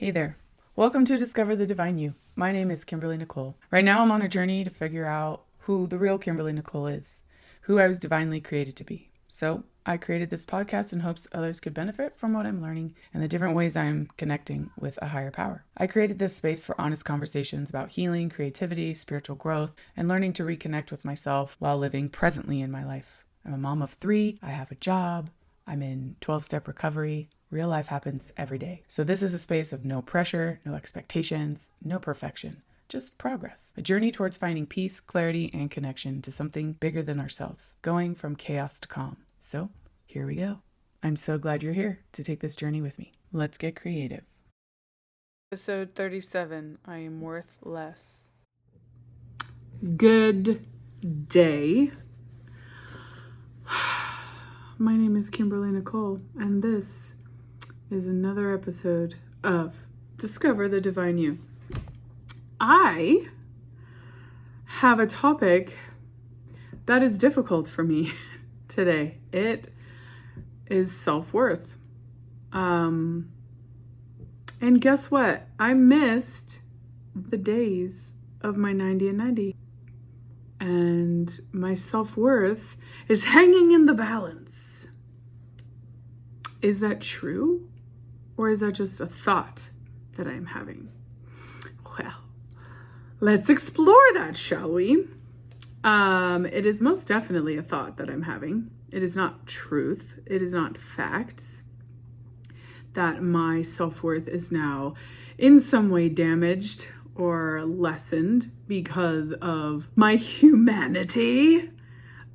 Hey there. Welcome to Discover the Divine You. My name is Kimberly Nicole. Right now I'm on a journey to figure out who the real Kimberly Nicole is, who I was divinely created to be. So I created this podcast in hopes others could benefit from what I'm learning and the different ways I'm connecting with a higher power. I created this space for honest conversations about healing, creativity, spiritual growth, and learning to reconnect with myself while living presently in my life. I'm a mom of 3. I have a job. I'm in 12-step recovery. Real life happens every day. So this is a space of no pressure, no expectations, no perfection, just progress. A journey towards finding peace, clarity, and connection to something bigger than ourselves, going from chaos to calm. So here we go. I'm so glad you're here to take this journey with me. Let's get creative. Episode 37, I am worth less. Good day. My name is Kimberly Nicole, and this is another episode of Discover the Divine You. I have a topic that is difficult for me today. It is self-worth. And guess what? I missed the days of my 90 and 90. And my self-worth is hanging in the balance. Is that true? Or is that just a thought that I'm having? Well, let's explore that, shall we? It is most definitely a thought that I'm having. It is not truth. It is not facts that my self-worth is now in some way damaged or lessened because of my humanity.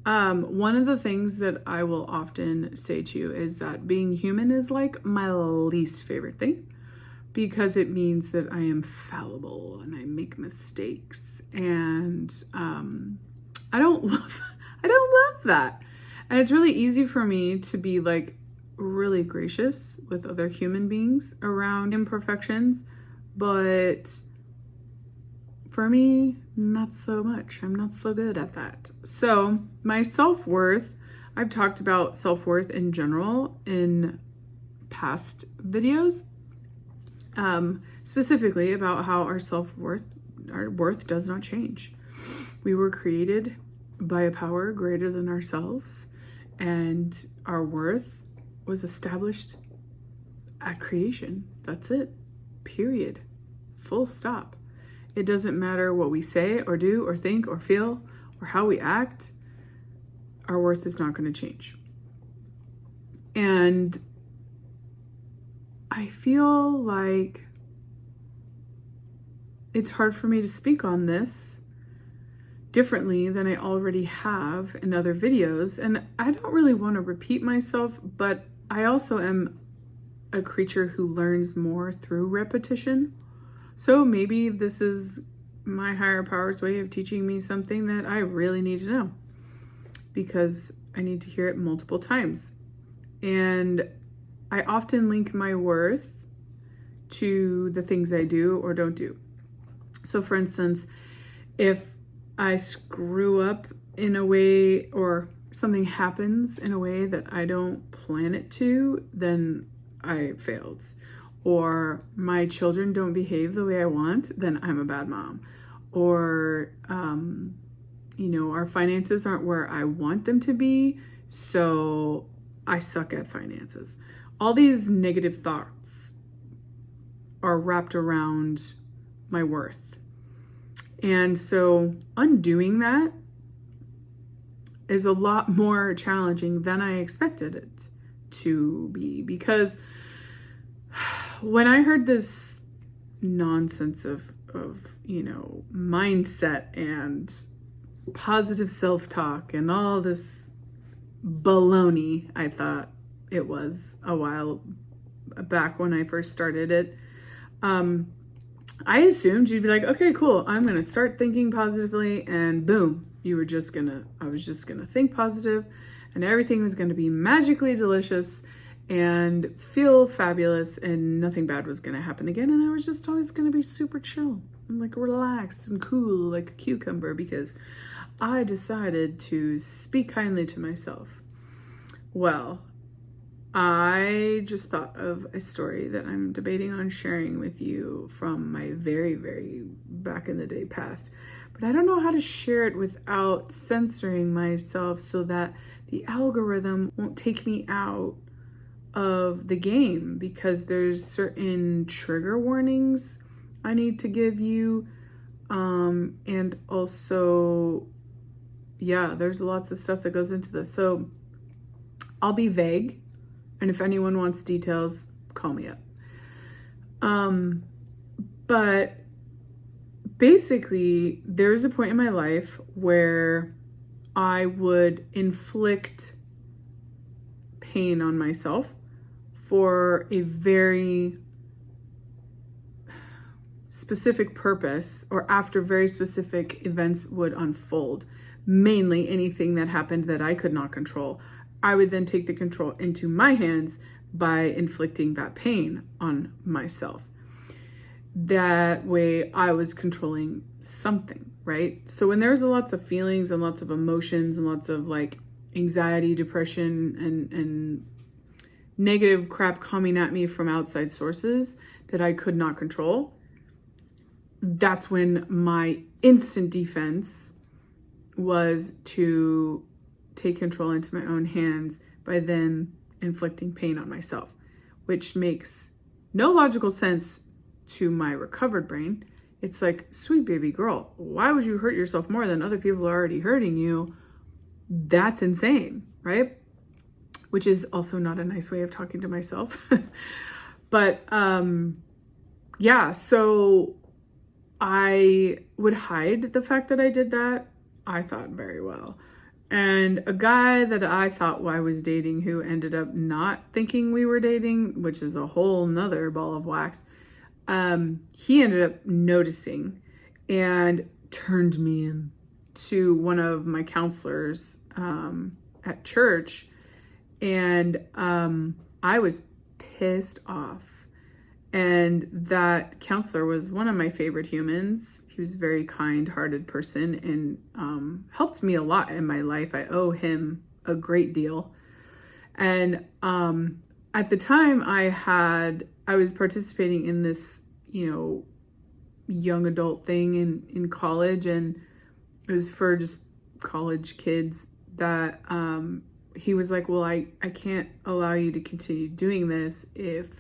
One of the things that I will often say to you is that being human is like my least favorite thing because it means that I am fallible and I make mistakes, and I don't love that. And it's really easy for me to be like really gracious with other human beings around imperfections, but for me, not so much. I'm not so good at that. So my self-worth, I've talked about self-worth in general in past videos, specifically about how our worth does not change. We were created by a power greater than ourselves, and our worth was established at creation. That's it. Period. Full stop. It doesn't matter what we say or do or think or feel or how we act. Our worth is not going to change. And I feel like it's hard for me to speak on this differently than I already have in other videos. And I don't really want to repeat myself, but I also am a creature who learns more through repetition. So maybe this is my higher power's way of teaching me something that I really need to know, because I need to hear it multiple times. And I often link my worth to the things I do or don't do. So for instance, if I screw up in a way or something happens in a way that I don't plan it to, then I failed. Or my children don't behave the way I want, then I'm a bad mom. Or, our finances aren't where I want them to be, so I suck at finances. All these negative thoughts are wrapped around my worth. And so undoing that is a lot more challenging than I expected it to be, because when I heard this nonsense of mindset and positive self-talk and all this baloney, I thought it was a while back when I first started it, I assumed you'd be like, okay, cool, I'm going to start thinking positively, and boom, I was just going to think positive and everything was going to be magically delicious and feel fabulous, and nothing bad was going to happen again, and I was just always going to be super chill and like relaxed and cool like a cucumber because I decided to speak kindly to myself. Well, I just thought of a story that I'm debating on sharing with you from my very, very back in the day past. But I don't know how to share it without censoring myself so that the algorithm won't take me out of the game, because there's certain trigger warnings I need to give you. And also, yeah, there's lots of stuff that goes into this. So I'll be vague. And if anyone wants details, call me up. But basically, there's a point in my life where I would inflict pain on myself for a very specific purpose, or after very specific events would unfold, mainly anything that happened that I could not control. I would then take the control into my hands by inflicting that pain on myself. That way I was controlling something, right? So when there's lots of feelings and lots of emotions and lots of like anxiety, depression, and negative crap coming at me from outside sources that I could not control, that's when my instant defense was to take control into my own hands by then inflicting pain on myself, which makes no logical sense to my recovered brain. It's like, sweet baby girl, why would you hurt yourself more than other people are already hurting you? That's insane, right? Which is also not a nice way of talking to myself. But yeah, so I would hide the fact that I did that, I thought, very well. And a guy that I thought I was dating, who ended up not thinking we were dating, which is a whole nother ball of wax, he ended up noticing and turned me in to one of my counselors at church. And I was pissed off. And that counselor was one of my favorite humans. He was a very kind-hearted person and helped me a lot in my life. I owe him a great deal. And at the time I was participating in this, young adult thing in college, and it was for just college kids that he was like, well, I can't allow you to continue doing this if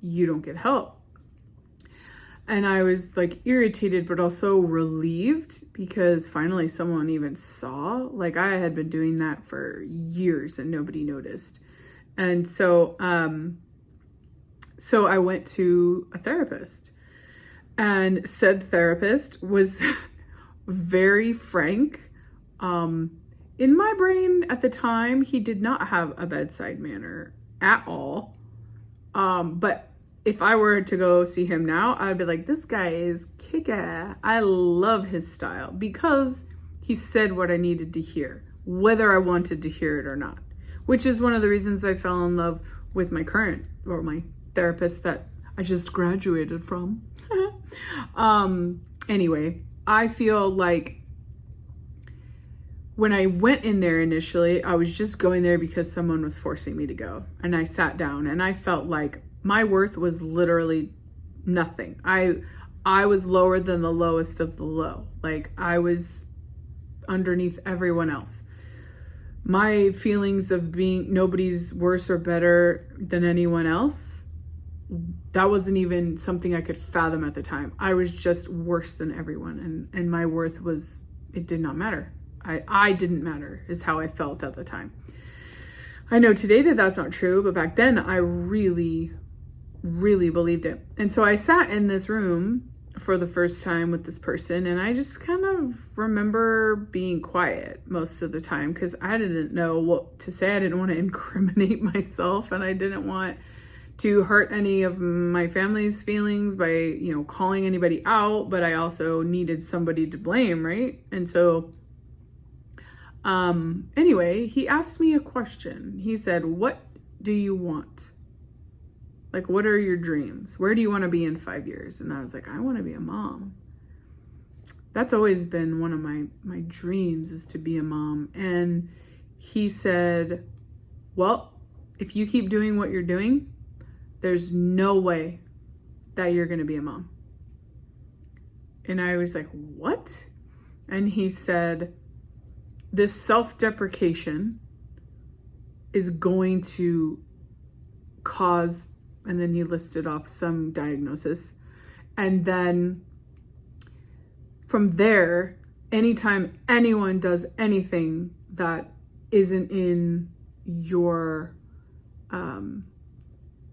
you don't get help. And I was like irritated, but also relieved, because finally someone even saw. Like, I had been doing that for years and nobody noticed. And so I went to a therapist, and said therapist was very frank. In my brain at the time, he did not have a bedside manner at all. But if I were to go see him now, I'd be like, this guy is kick-ass. I love his style, because he said what I needed to hear, whether I wanted to hear it or not, which is one of the reasons I fell in love with my my therapist that I just graduated from. Anyway, I feel like when I went in there initially, I was just going there because someone was forcing me to go. And I sat down and I felt like my worth was literally nothing. I was lower than the lowest of the low. Like, I was underneath everyone else. My feelings of being nobody's worse or better than anyone else, that wasn't even something I could fathom at the time. I was just worse than everyone, and my worth it did not matter. I didn't matter, is how I felt at the time. I know today that that's not true, but back then I really, really believed it. And so I sat in this room for the first time with this person, and I just kind of remember being quiet most of the time, because I didn't know what to say. I didn't want to incriminate myself, and I didn't want to hurt any of my family's feelings by, calling anybody out, but I also needed somebody to blame, right? And so anyway, he asked me a question. He said, what do you want? Like, what are your dreams? Where do you want to be in 5 years? And I was like, I want to be a mom. That's always been one of my dreams, is to be a mom. And he said, well, if you keep doing what you're doing, there's no way that you're going to be a mom. And I was like, what? And he said, this self-deprecation is going to cause, and then he listed off some diagnosis. And then from there, anytime anyone does anything that isn't in your,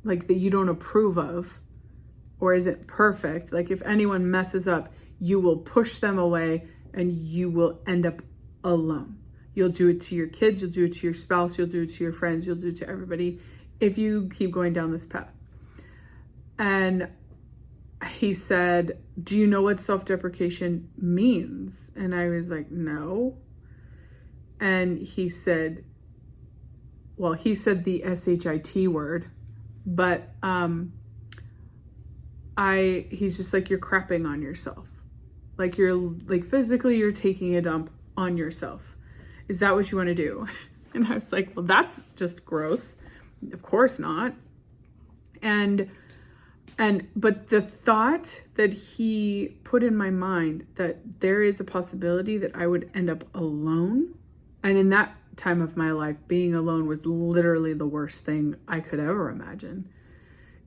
like that you don't approve of or isn't perfect, like if anyone messes up, you will push them away and you will end up alone. You'll do it to your kids, you'll do it to your spouse, you'll do it to your friends, you'll do it to everybody if you keep going down this path. And he said, do you know what self-deprecation means? And I was like, no. And he said, well, he said the SHIT word, but he's just like, you're crapping on yourself. Like you're like physically you're taking a dump on yourself. Is that what you want to do? And I was like, well, that's just gross. Of course not. But the thought that he put in my mind that there is a possibility that I would end up alone. And in that time of my life, being alone was literally the worst thing I could ever imagine.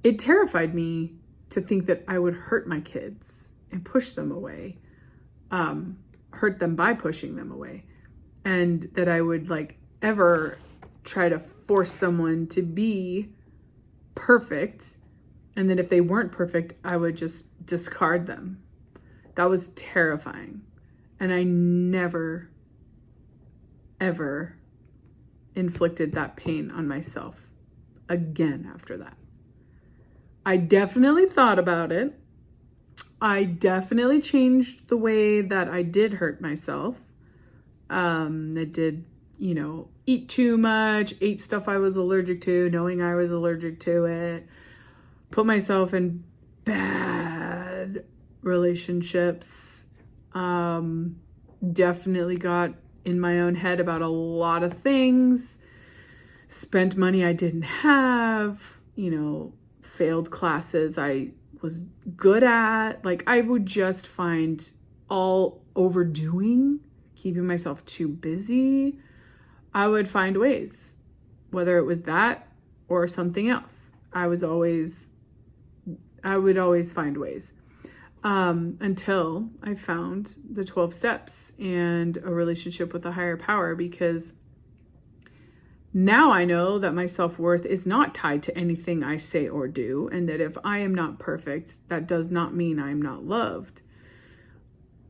It terrified me to think that I would hurt my kids and push them away, hurt them by pushing them away. And that I would like ever try to force someone to be perfect. And that if they weren't perfect, I would just discard them. That was terrifying. And I never, ever inflicted that pain on myself again after that. I definitely thought about it. I definitely changed the way that I did hurt myself. I did, eat too much, ate stuff I was allergic to, knowing I was allergic to it. Put myself in bad relationships. Definitely got in my own head about a lot of things. Spent money I didn't have, failed classes I was good at. Like I would just find all overdoing, keeping myself too busy. I would find ways, whether it was that or something else. I would always find ways until I found the 12 steps and a relationship with a higher power, because now I know that my self-worth is not tied to anything I say or do, and that if I am not perfect, that does not mean I'm not loved.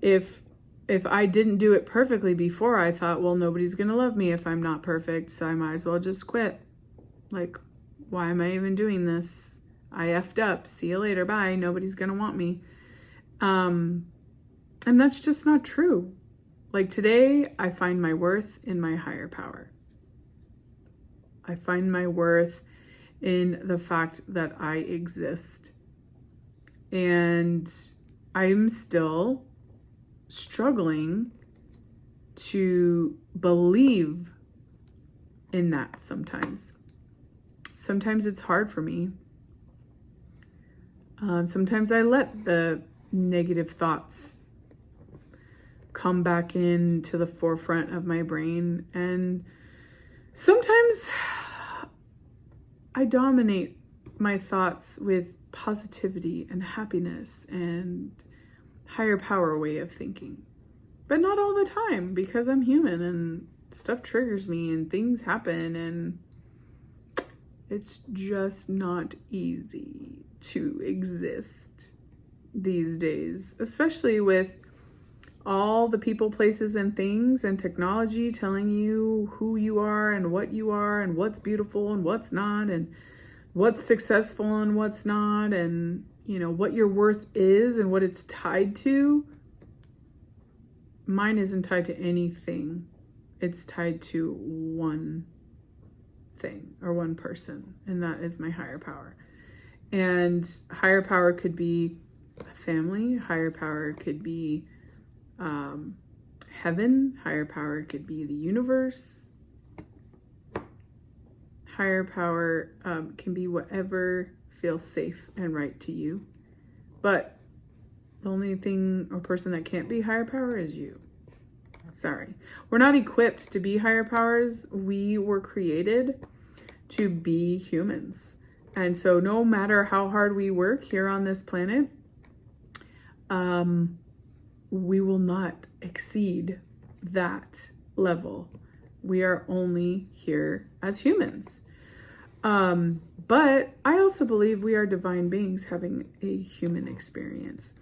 If I didn't do it perfectly before, I thought, well, nobody's going to love me if I'm not perfect, so I might as well just quit. Like, why am I even doing this? I effed up. See you later. Bye. Nobody's going to want me. And that's just not true. Like today, I find my worth in my higher power. I find my worth in the fact that I exist. And I'm still struggling to believe in that sometimes. Sometimes it's hard for me. Sometimes I let the negative thoughts come back into the forefront of my brain, and sometimes I dominate my thoughts with positivity and happiness and higher power way of thinking. But not all the time, because I'm human and stuff triggers me and things happen, and it's just not easy to exist these days, especially with all the people, places, and things and technology telling you who you are and what's beautiful and what's not, and what's successful and what's not, and what your worth is and what it's tied to. Mine isn't tied to anything. It's tied to one thing or one person, and that is my higher power. And higher power could be a family. Higher power could be heaven. Higher power could be the universe. Higher power can be whatever feels safe and right to you. But the only thing or person that can't be higher power is you. Sorry. We're not equipped to be higher powers. We were created to be humans. And so no matter how hard we work here on this planet, we will not exceed that level. We are only here as humans. But I also believe we are divine beings having a human experience.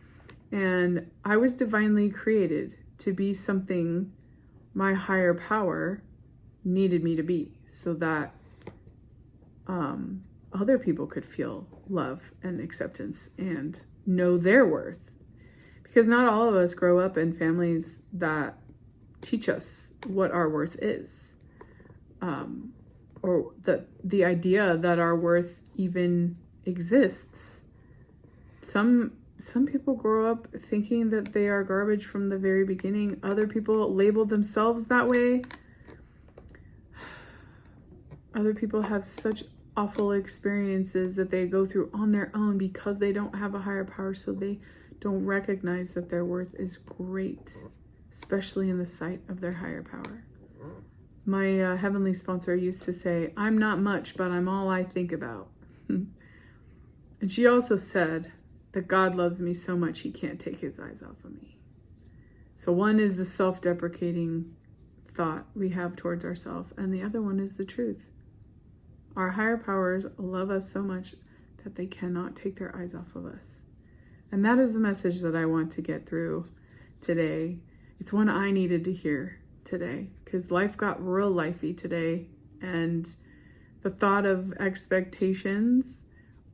And I was divinely created to be something my higher power needed me to be, so that other people could feel love and acceptance and know their worth. Because not all of us grow up in families that teach us what our worth is, or the idea that our worth even exists. Some people grow up thinking that they are garbage from the very beginning. Other people label themselves that way. Other people have such awful experiences that they go through on their own because they don't have a higher power, so they don't recognize that their worth is great, especially in the sight of their higher power. My heavenly sponsor used to say, "I'm not much, but I'm all I think about." And she also said that God loves me so much he can't take his eyes off of me. So one is the self-deprecating thought we have towards ourselves, and the other one is the truth. Our higher powers love us so much that they cannot take their eyes off of us. And that is the message that I want to get through today. It's one I needed to hear today, because life got real lifey today, and the thought of expectations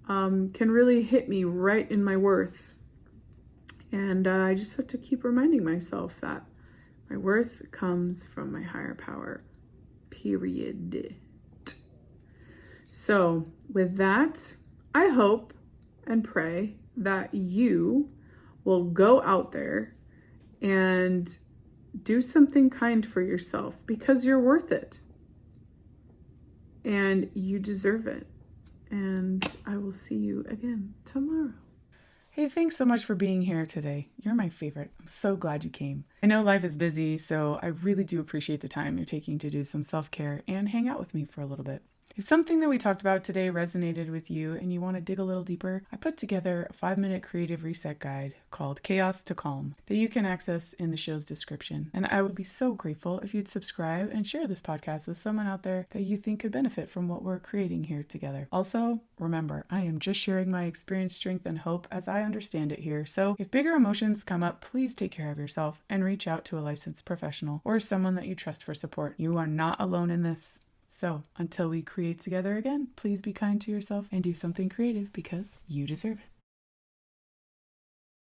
can really hit me right in my worth. And I just have to keep reminding myself that my worth comes from my higher power, period. So with that, I hope and pray that you will go out there and do something kind for yourself, because you're worth it and you deserve it. And I will see you again tomorrow. Hey, thanks so much for being here today. You're my favorite. I'm so glad you came. I know life is busy, so I really do appreciate the time you're taking to do some self-care and hang out with me for a little bit. If something that we talked about today resonated with you and you want to dig a little deeper, I put together a 5-minute creative reset guide called Chaos to Calm that you can access in the show's description. And I would be so grateful if you'd subscribe and share this podcast with someone out there that you think could benefit from what we're creating here together. Also, remember, I am just sharing my experience, strength, and hope as I understand it here. So if bigger emotions come up, please take care of yourself and reach out to a licensed professional or someone that you trust for support. You are not alone in this. So until we create together again, please be kind to yourself and do something creative, because you deserve it.